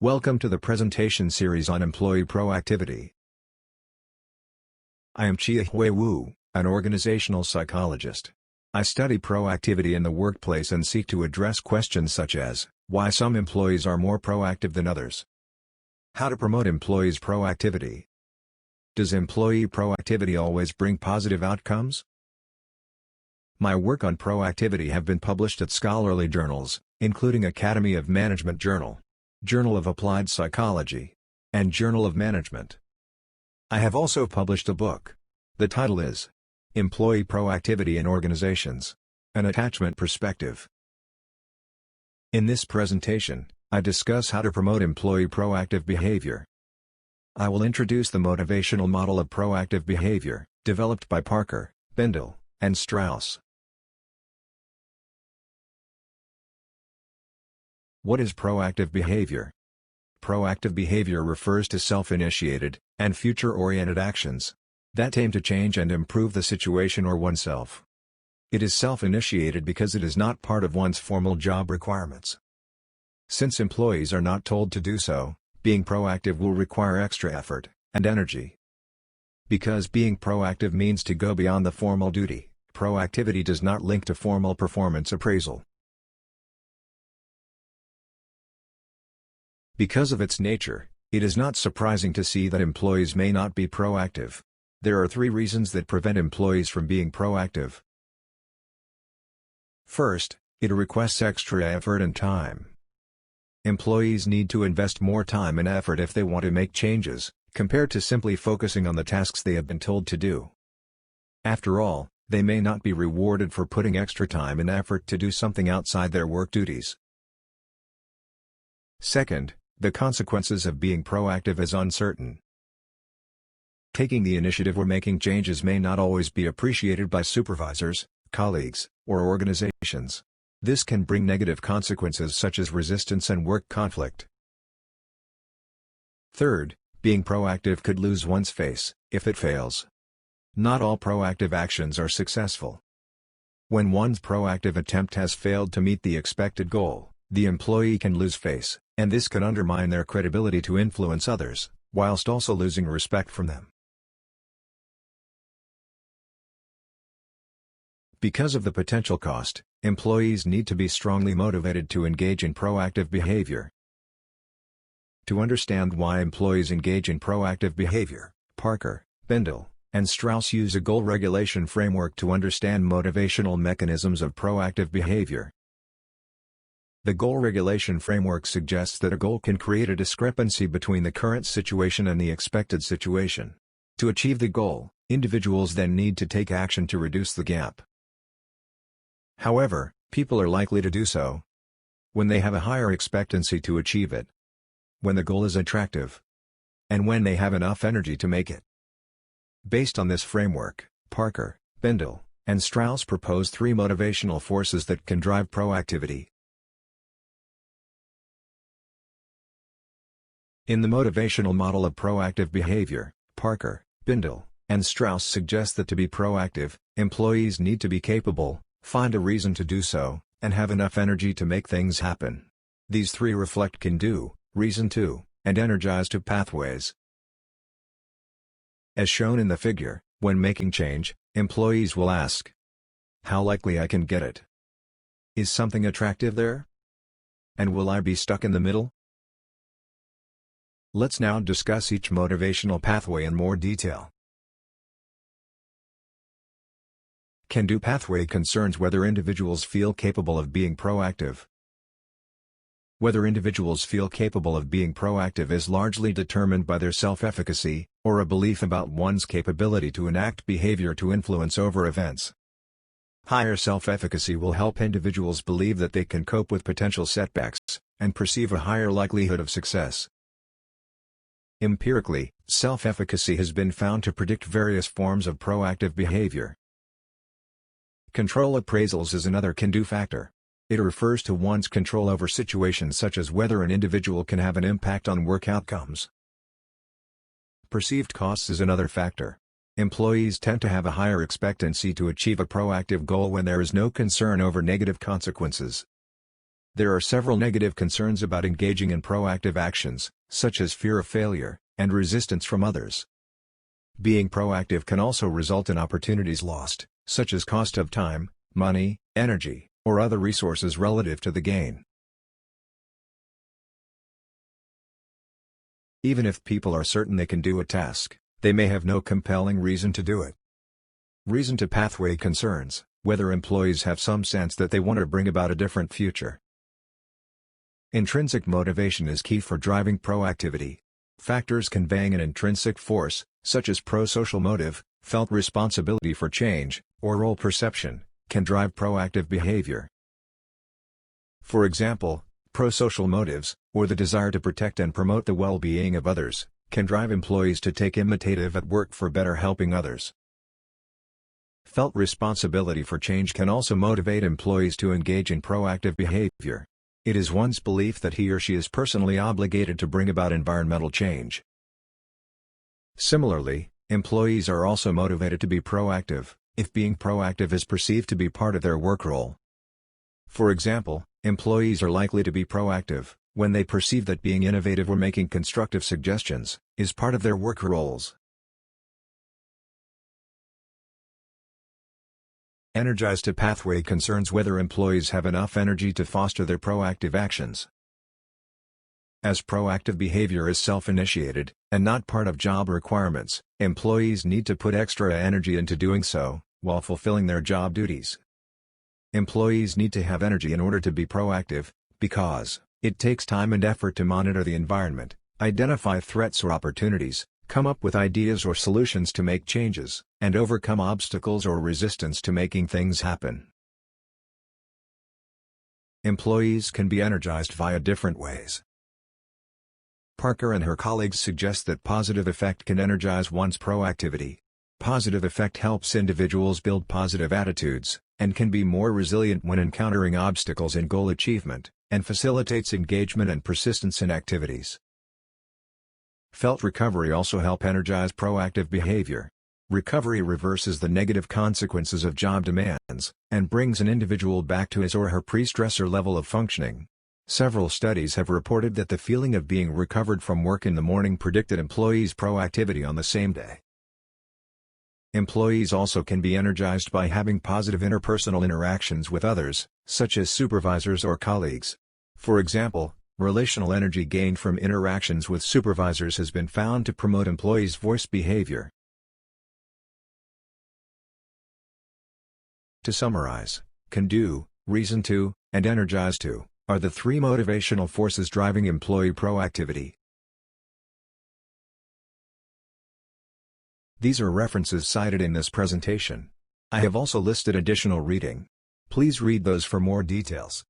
Welcome to the presentation series on employee proactivity. I am Chia-huei, an organizational psychologist. I study proactivity in the workplace and seek to address questions such as, why some employees are more proactive than others? How to promote employees' proactivity? Does employee proactivity always bring positive outcomes? My work on proactivity have been published at scholarly journals, including Academy of Management Journal, Journal of Applied Psychology, and Journal of Management. I have also published a book. The title is Employee Proactivity in Organizations: An Attachment Perspective. In this presentation, I discuss how to promote employee proactive behavior. I will introduce the motivational model of proactive behavior, developed by Parker, Bindle, and Strauss. What is proactive behavior? Proactive behavior refers to self-initiated, and future-oriented actions that aim to change and improve the situation or oneself. It is self-initiated because it is not part of one's formal job requirements. Since employees are not told to do so, being proactive will require extra effort and energy. Because being proactive means to go beyond the formal duty, proactivity does not link to formal performance appraisal. Because of its nature, it is not surprising to see that employees may not be proactive. There are 3 reasons that prevent employees from being proactive. First, it requests extra effort and time. Employees need to invest more time and effort if they want to make changes, compared to simply focusing on the tasks they have been told to do. After all, they may not be rewarded for putting extra time and effort to do something outside their work duties. Second, the consequences of being proactive is uncertain. Taking the initiative or making changes may not always be appreciated by supervisors, colleagues, or organizations. This can bring negative consequences such as resistance and work conflict. Third, being proactive could lose one's face if it fails. Not all proactive actions are successful. When one's proactive attempt has failed to meet the expected goal, the employee can lose face, and this can undermine their credibility to influence others, whilst also losing respect from them. Because of the potential cost, employees need to be strongly motivated to engage in proactive behavior. To understand why employees engage in proactive behavior, Parker, Bindle, and Strauss use a goal regulation framework to understand motivational mechanisms of proactive behavior. The goal regulation framework suggests that a goal can create a discrepancy between the current situation and the expected situation. To achieve the goal, individuals then need to take action to reduce the gap. However, people are likely to do so when they have a higher expectancy to achieve it, when the goal is attractive, and when they have enough energy to make it. Based on this framework, Parker, Bindle, and Strauss propose 3 motivational forces that can drive proactivity. In the motivational model of proactive behavior, Parker, Bindle, and Strauss suggest that to be proactive, employees need to be capable, find a reason to do so, and have enough energy to make things happen. These 3 reflect can do, reason to, and energize to pathways. As shown in the figure, when making change, employees will ask, how likely I can get it? Is something attractive there? And will I be stuck in the middle? Let's now discuss each motivational pathway in more detail. Can-do pathway concerns whether individuals feel capable of being proactive. Whether individuals feel capable of being proactive is largely determined by their self-efficacy, or a belief about one's capability to enact behavior to influence over events. Higher self-efficacy will help individuals believe that they can cope with potential setbacks, and perceive a higher likelihood of success. Empirically, self-efficacy has been found to predict various forms of proactive behavior. Control appraisals is another can-do factor. It refers to one's control over situations such as whether an individual can have an impact on work outcomes. Perceived costs is another factor. Employees tend to have a higher expectancy to achieve a proactive goal when there is no concern over negative consequences. There are several negative concerns about engaging in proactive actions, such as fear of failure, and resistance from others. Being proactive can also result in opportunities lost, such as cost of time, money, energy, or other resources relative to the gain. Even if people are certain they can do a task, they may have no compelling reason to do it. Reason to pathway concerns: whether employees have some sense that they want to bring about a different future. Intrinsic motivation is key for driving proactivity. Factors conveying an intrinsic force, such as pro-social motive, felt responsibility for change, or role perception, can drive proactive behavior. For example, pro-social motives, or the desire to protect and promote the well-being of others, can drive employees to take initiative at work for better helping others. Felt responsibility for change can also motivate employees to engage in proactive behavior. It is one's belief that he or she is personally obligated to bring about environmental change. Similarly, employees are also motivated to be proactive, if being proactive is perceived to be part of their work role. For example, employees are likely to be proactive when they perceive that being innovative or making constructive suggestions is part of their work roles. Energized to pathway concerns whether employees have enough energy to foster their proactive actions. As proactive behavior is self-initiated, and not part of job requirements, employees need to put extra energy into doing so, while fulfilling their job duties. Employees need to have energy in order to be proactive, because it takes time and effort to monitor the environment, identify threats or opportunities, come up with ideas or solutions to make changes, and overcome obstacles or resistance to making things happen. Employees can be energized via different ways. Parker and her colleagues suggest that positive effect can energize one's proactivity. Positive effect helps individuals build positive attitudes, and can be more resilient when encountering obstacles in goal achievement, and facilitates engagement and persistence in activities. Felt recovery also help energize proactive behavior. Recovery reverses the negative consequences of job demands, and brings an individual back to his or her pre-stressor level of functioning. Several studies have reported that the feeling of being recovered from work in the morning predicted employees' proactivity on the same day. Employees also can be energized by having positive interpersonal interactions with others, such as supervisors or colleagues. For example, relational energy gained from interactions with supervisors has been found to promote employees' voice behavior. To summarize, can do, reason to, and energize to are the three motivational forces driving employee proactivity. These are references cited in this presentation. I have also listed additional reading. Please read those for more details.